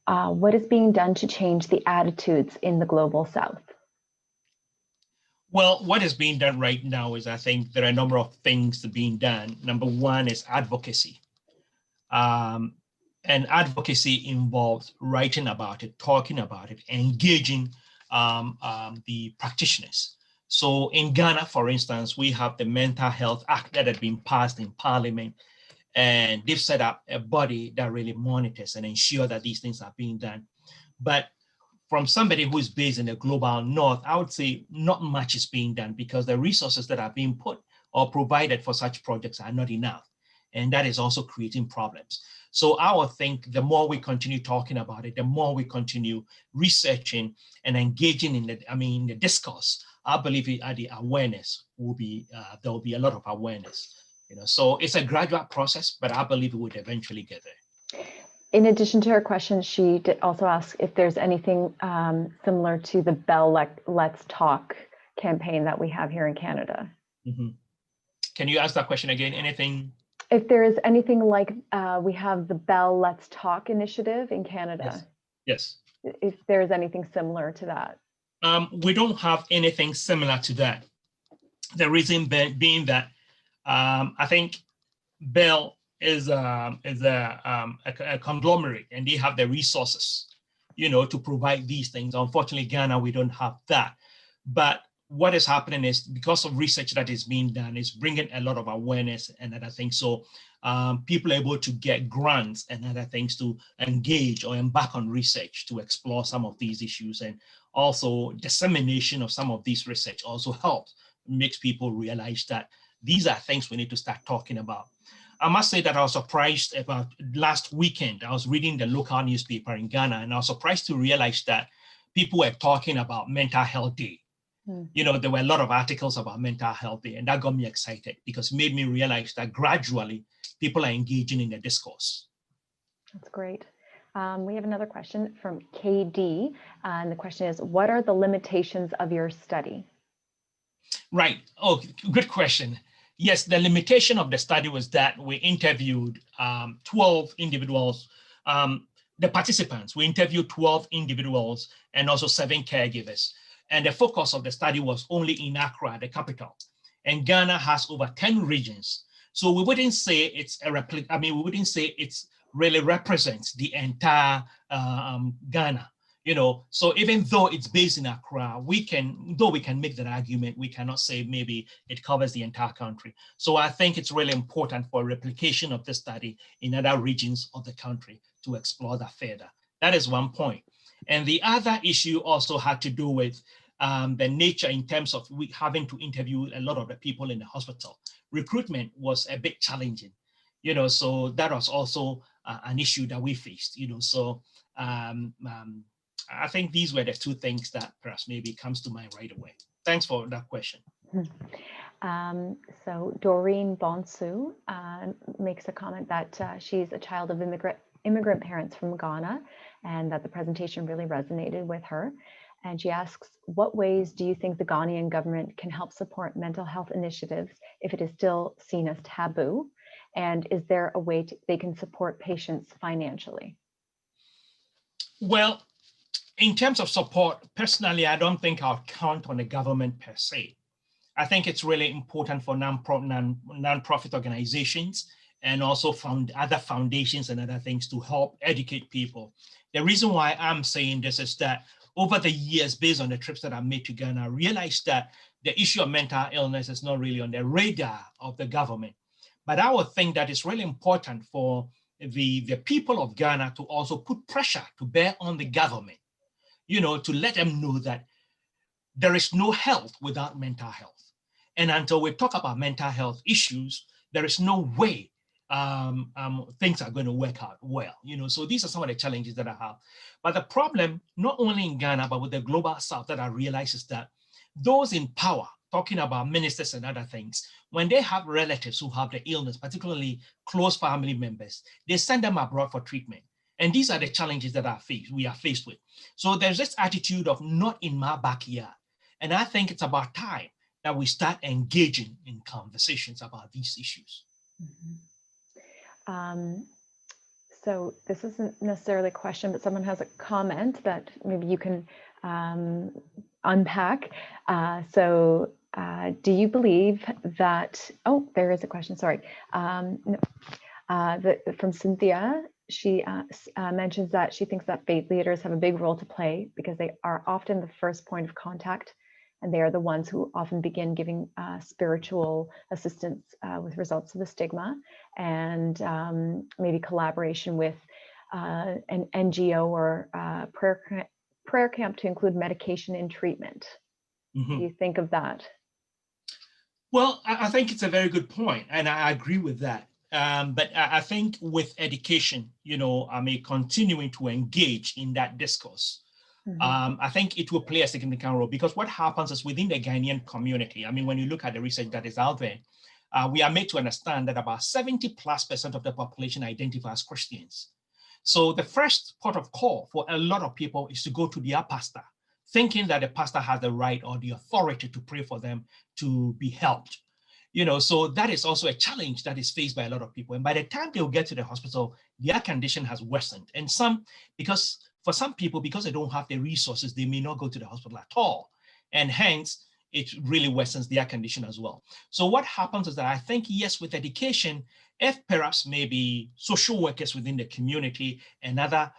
what is being done to change the attitudes in the global South? Well, what is being done right now is, I think there are a number of things that are being done. Number one is advocacy. And advocacy involves writing about it, talking about it, engaging the practitioners. So in Ghana, for instance, we have the Mental Health Act that had been passed in Parliament, and they've set up a body that really monitors and ensures that these things are being done. But from somebody who is based in the global North, I would say not much is being done because the resources that are being put or provided for such projects are not enough. And that is also creating problems. So I would think the more we continue talking about it, the more we continue researching and engaging in the discourse, I believe the awareness will be, there will be a lot of awareness. So it's a gradual process, but I believe it would eventually get there. In addition to her question, she did also ask if there's anything similar to the Bell Let's Talk campaign that we have here in Canada. Mm-hmm. Can you ask that question again? Anything? If there is anything like we have the Bell Let's Talk initiative in Canada. Yes. If there's anything similar to that. We don't have anything similar to that. The reason being that I think Bell is a conglomerate, and they have the resources, to provide these things. Unfortunately, Ghana, we don't have that. But what is happening is, because of research that is being done, is bringing a lot of awareness and other things. So people are able to get grants and other things to engage or embark on research to explore some of these issues. And also dissemination of some of these research also helps, makes people realize that these are things we need to start talking about. I must say that I was surprised about last weekend. I was reading the local newspaper in Ghana, and I was surprised to realize that people were talking about Mental Health Day. There were a lot of articles about Mental Health Day, and that got me excited because it made me realize that gradually people are engaging in the discourse. That's great. We have another question from KD, and the question is, what are the limitations of your study? Right. Oh, good question. Yes, the limitation of the study was that we interviewed 12 individuals, the participants. We interviewed 12 individuals and also 7 caregivers. And the focus of the study was only in Accra, the capital. And Ghana has over 10 regions. So we wouldn't say it's a replica. We wouldn't say it's really represents the entire Ghana. So even though it's based in Accra, we can make that argument, we cannot say maybe it covers the entire country. So I think it's really important for replication of this study in other regions of the country to explore that further. That is one point. And the other issue also had to do with the nature in terms of we having to interview a lot of the people in the hospital. Recruitment was a bit challenging, so that was also an issue that we faced, so I think these were the 2 things that perhaps maybe comes to mind right away. Thanks for that question. So Doreen Bonsu makes a comment that she's a child of immigrant parents from Ghana, and that the presentation really resonated with her. And she asks, what ways do you think the Ghanaian government can help support mental health initiatives if it is still seen as taboo? And is there a way they can support patients financially? Well, in terms of support, personally, I don't think I'll count on the government per se. I think it's really important for non-profit organizations and also other foundations and other things to help educate people. The reason why I'm saying this is that over the years, based on the trips that I've made to Ghana, I realized that the issue of mental illness is not really on the radar of the government. But I would think that it's really important for the people of Ghana to also put pressure to bear on the government, to let them know that there is no health without mental health. And until we talk about mental health issues, there is no way things are going to work out well. So these are some of the challenges that I have. But the problem, not only in Ghana, but with the global South that I realize is that those in power talking about ministers and other things, when they have relatives who have the illness, particularly close family members, they send them abroad for treatment. And these are the challenges that we are faced with. So there's this attitude of not in my backyard. And I think it's about time that we start engaging in conversations about these issues. So this isn't necessarily a question, but someone has a comment that maybe you can unpack. Do you believe that, oh, there is a question, sorry. From Cynthia, she mentions that she thinks that faith leaders have a big role to play because they are often the first point of contact, and they are the ones who often begin giving spiritual assistance with results of the stigma, and maybe collaboration with an NGO or prayer camp to include medication in treatment. Mm-hmm. What do you think of that? Well, I think it's a very good point, and I agree with that. But I think with education, continuing to engage in that discourse, mm-hmm. I think it will play a significant role, because what happens is within the Ghanaian community, when you look at the research that is out there, we are made to understand that about 70+% of the population identify as Christians. So the first port of call for a lot of people is to go to their pastor, thinking that the pastor has the right or the authority to pray for them to be helped. So that is also a challenge that is faced by a lot of people. And by the time they'll get to the hospital, their condition has worsened. And for some people, because they don't have the resources, they may not go to the hospital at all. And hence, it really worsens their condition as well. So what happens is that I think, yes, with education, if perhaps maybe social workers within the community and other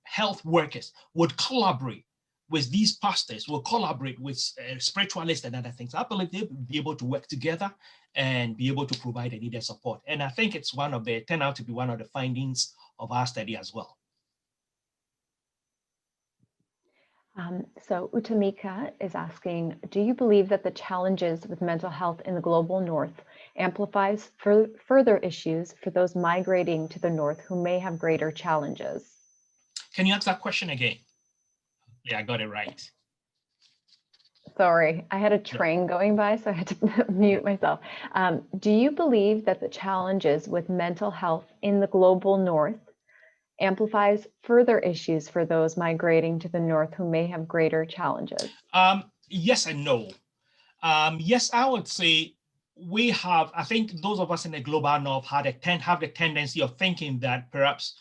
health workers would collaborate with these pastors, will collaborate with spiritualists and other things, I believe they'll be able to work together and be able to provide the needed support. And I think it's turned out to be one of the findings of our study as well. So Utamika is asking, do you believe that the challenges with mental health in the global north amplifies further issues for those migrating to the north who may have greater challenges? Can you ask that question again? Yeah, I got it right. Sorry, I had a train going by, so I had to mute myself. Do you believe that the challenges with mental health in the global north amplifies further issues for those migrating to the north who may have greater challenges? Yes and no. Yes, I would say I think those of us in the global north have the tendency of thinking that perhaps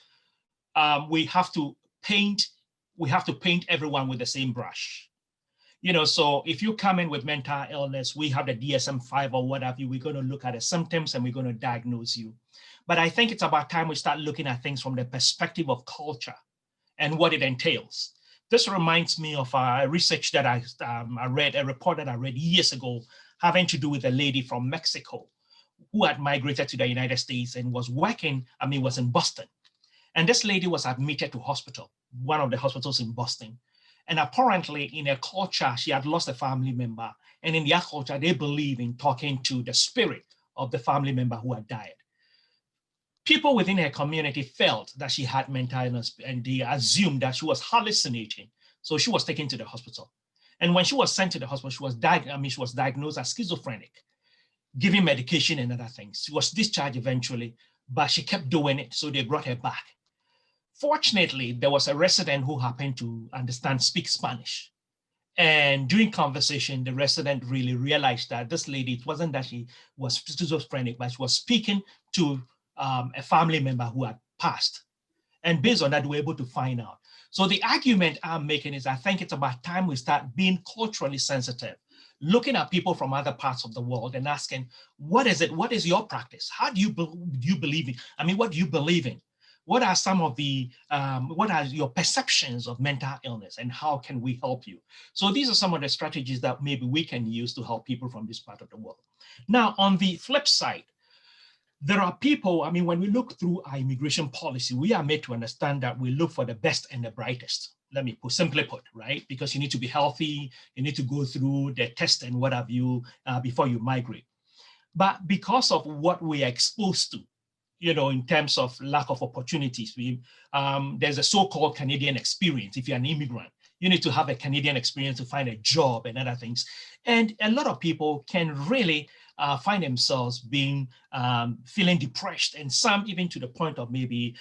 we have to paint everyone with the same brush. So if you come in with mental illness, we have the DSM-5 or what have you, we're going to look at the symptoms and we're going to diagnose you. But I think it's about time we start looking at things from the perspective of culture and what it entails. This reminds me of a research that I read, a report that I read years ago, having to do with a lady from Mexico who had migrated to the United States and was was in Boston. And this lady was admitted to hospital, one of the hospitals in Boston. And apparently in her culture, she had lost a family member. And in their culture, they believe in talking to the spirit of the family member who had died. People within her community felt that she had mental illness and they assumed that she was hallucinating. So she was taken to the hospital. And when she was sent to the hospital, she was diagnosed as schizophrenic, given medication and other things. She was discharged eventually, but she kept doing it. So they brought her back. Fortunately, there was a resident who happened to speak Spanish. And during conversation, the resident really realized that this lady, it wasn't that she was schizophrenic, but she was speaking to a family member who had passed. And based on that, we were able to find out. So the argument I'm making is I think it's about time we start being culturally sensitive, looking at people from other parts of the world and asking, what is it? What is your practice? How do you believe in? What do you believe in? What are some of what are your perceptions of mental illness and how can we help you? So these are some of the strategies that maybe we can use to help people from this part of the world. Now, on the flip side, there are people, when we look through our immigration policy, we are made to understand that we look for the best and the brightest. Let me simply put, right? Because you need to be healthy, you need to go through the test and what have you before you migrate. But because of what we are exposed to, in terms of lack of opportunities, there's a so-called Canadian experience. If you're an immigrant, You need to have a Canadian experience to find a job and other things. And a lot of people can really find themselves being feeling depressed, and some even to the point of maybe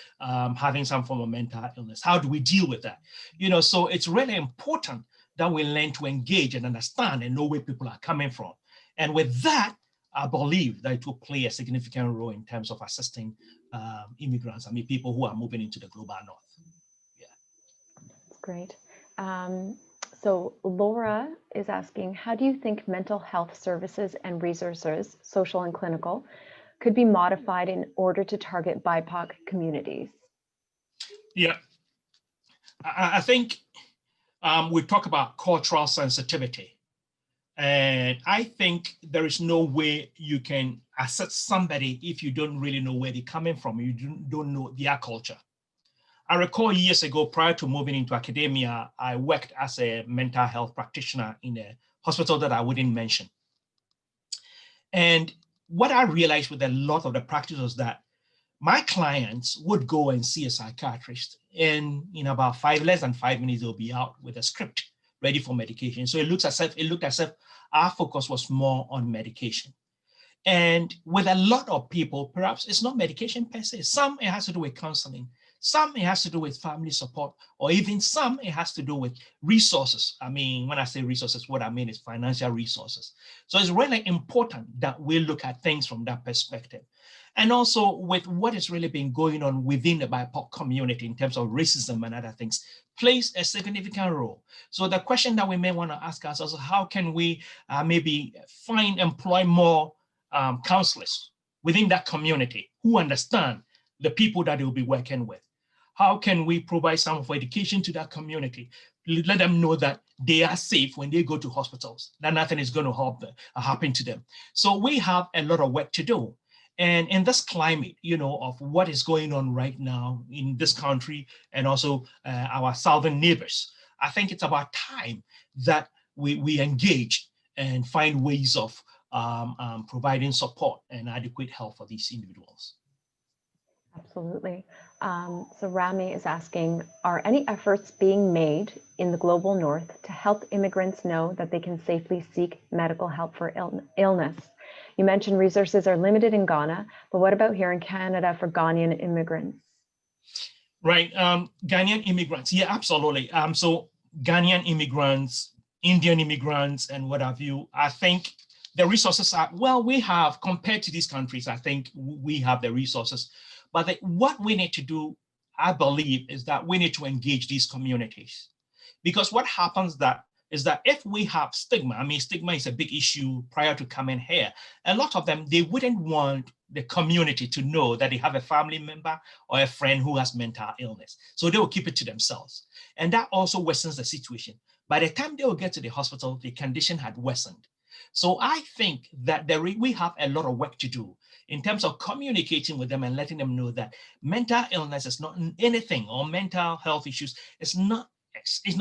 having some form of mental illness. How do we deal with that? So it's really important that we learn to engage and understand and know where people are coming from. And with that, I believe that it will play a significant role in terms of assisting immigrants. People who are moving into the global north. Yeah. That's great. So Laura is asking, how do you think mental health services and resources, social and clinical, could be modified in order to target BIPOC communities? Yeah, I think we talk about cultural sensitivity. And I think there is no way you can assess somebody if you don't really know where they're coming from, you don't know their culture. I recall years ago, prior to moving into academia, I worked as a mental health practitioner in a hospital that I wouldn't mention. And what I realized with a lot of the practice was that my clients would go and see a psychiatrist, and in about less than 5 minutes, they'll be out with a script ready for medication. So it looked as if our focus was more on medication. And with a lot of people, perhaps it's not medication per se. Some it has to do with counseling. Some it has to do with family support, or even some it has to do with resources. When I say resources, what I mean is financial resources. So it's really important that we look at things from that perspective. And also with what has really been going on within the BIPOC community in terms of racism and other things plays a significant role. So the question that we may want to ask ourselves is, how can we maybe employ more counselors within that community who understand the people that they'll be working with? How can we provide some of education to that community? Let them know that they are safe when they go to hospitals, that nothing is going to happen to them. So we have a lot of work to do. And in this climate, of what is going on right now in this country and also our southern neighbors, I think it's about time that we engage and find ways of providing support and adequate help for these individuals. Absolutely. So Rami is asking, are any efforts being made in the global north to help immigrants know that they can safely seek medical help for illness? You mentioned resources are limited in Ghana, but what about here in Canada for Ghanaian immigrants? Right, Ghanaian immigrants, yeah, absolutely. So Ghanaian immigrants, Indian immigrants, and what have you, I think the resources are, well, we have, compared to these countries, I think we have the resources. But what we need to do, I believe, is that we need to engage these communities. Because what happens is that if we have stigma, stigma is a big issue prior to coming here. A lot of them, they wouldn't want the community to know that they have a family member or a friend who has mental illness. So they will keep it to themselves. And that also worsens the situation. By the time they will get to the hospital, the condition had worsened. So I think that we have a lot of work to do in terms of communicating with them and letting them know that mental illness is not anything, or mental health issues is not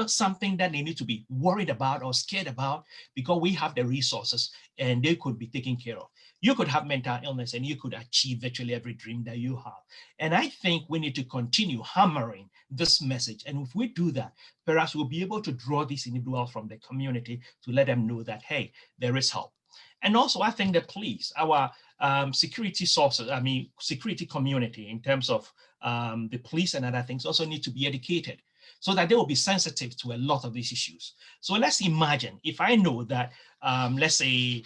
something that they need to be worried about or scared about, because we have the resources and they could be taken care of. You could have mental illness and you could achieve virtually every dream that you have. And I think we need to continue hammering this message. And if we do that, perhaps we'll be able to draw these individuals from the community to let them know that, hey, there is help. And also, I think the police, our security sources, security community in terms of the police and other things also need to be educated so that they will be sensitive to a lot of these issues. So let's imagine if I know that, let's say,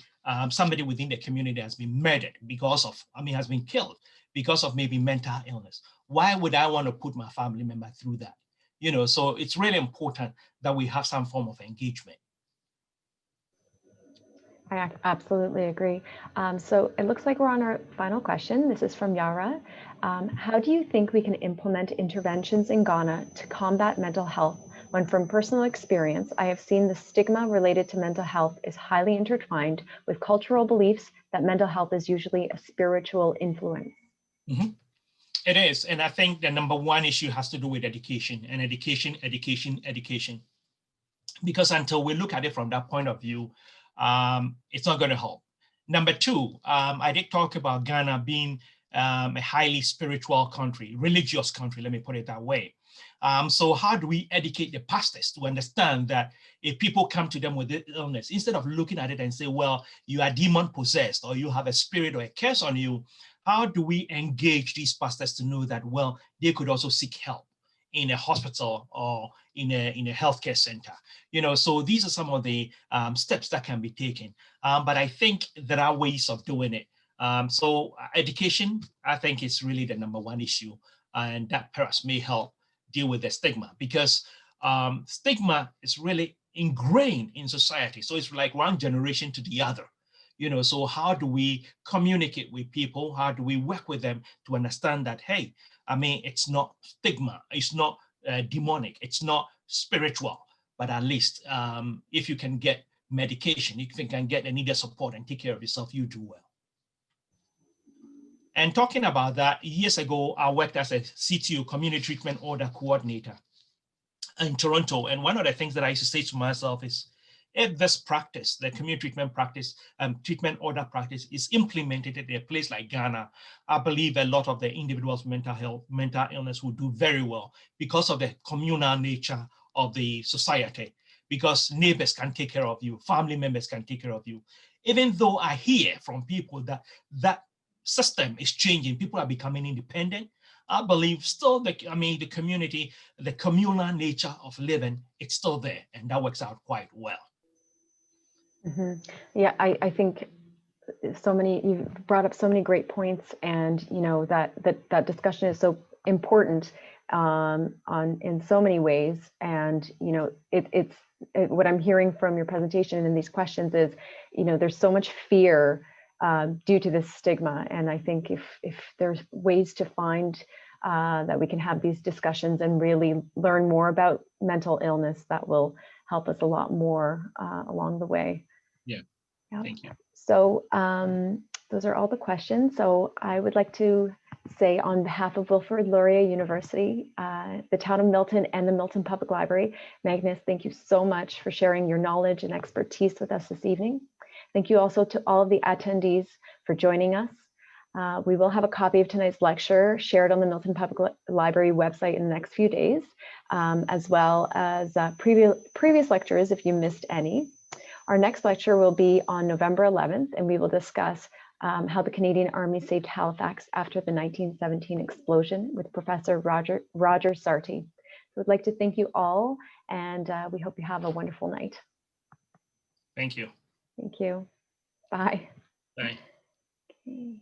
somebody within the community has been murdered because of, has been killed because of maybe mental illness. Why would I want to put my family member through that? So it's really important that we have some form of engagement. I absolutely agree. So it looks like we're on our final question. This is from Yara. How do you think we can implement interventions in Ghana to combat mental health when, from personal experience, I have seen the stigma related to mental health is highly intertwined with cultural beliefs that mental health is usually a spiritual influence? Mm-hmm. It is. And I think the number one issue has to do with education, and education. Because until we look at it from that point of view, it's not going to help. Number two, I did talk about Ghana being a highly spiritual country, religious country, let me put it that way. So how do we educate the pastors to understand that if people come to them with this illness, instead of looking at it and say, well, you are demon possessed or you have a spirit or a curse on you, how do we engage these pastors to know that, well, they could also seek help in a hospital or in a healthcare center? So these are some of the steps that can be taken. But I think there are ways of doing it. So education, I think, is really the number one issue, and that perhaps may help deal with the stigma, because stigma is really ingrained in society. So it's like one generation to the other. So how do we communicate with people? How do we work with them to understand that, hey, I mean, it's not stigma, it's not demonic, it's not spiritual, but at least if you can get medication, if you can get the needed support and take care of yourself, you do well. And talking about that, years ago, I worked as a CTO, Community Treatment Order Coordinator in Toronto. And one of the things that I used to say to myself is, if this practice, the community treatment practice, treatment order practice, is implemented in a place like Ghana, I believe a lot of the individuals' mental illness will do very well because of the communal nature of the society, because neighbors can take care of you, family members can take care of you. Even though I hear from people that that system is changing, people are becoming independent, I believe still the community, the communal nature of living, it's still there, and that works out quite well. Mm-hmm. Yeah, I think you've brought up so many great points, and that discussion is so important in so many ways. And what I'm hearing from your presentation and these questions is, there's so much fear due to this stigma. And I think if there's ways to find that we can have these discussions and really learn more about mental illness, that will help us a lot more along the way. Yeah. Thank you. So those are all the questions. So I would like to say, on behalf of Wilfrid Laurier University, the town of Milton, and the Milton Public Library, Magnus, thank you so much for sharing your knowledge and expertise with us this evening. Thank you also to all of the attendees for joining us. We will have a copy of tonight's lecture shared on the Milton Public Library website in the next few days, as well as previous lectures if you missed any. Our next lecture will be on November 11th, and we will discuss how the Canadian Army saved Halifax after the 1917 explosion with Professor Roger Sarti. So I'd like to thank you all, and we hope you have a wonderful night. Thank you. Thank you. Bye. Bye. Okay.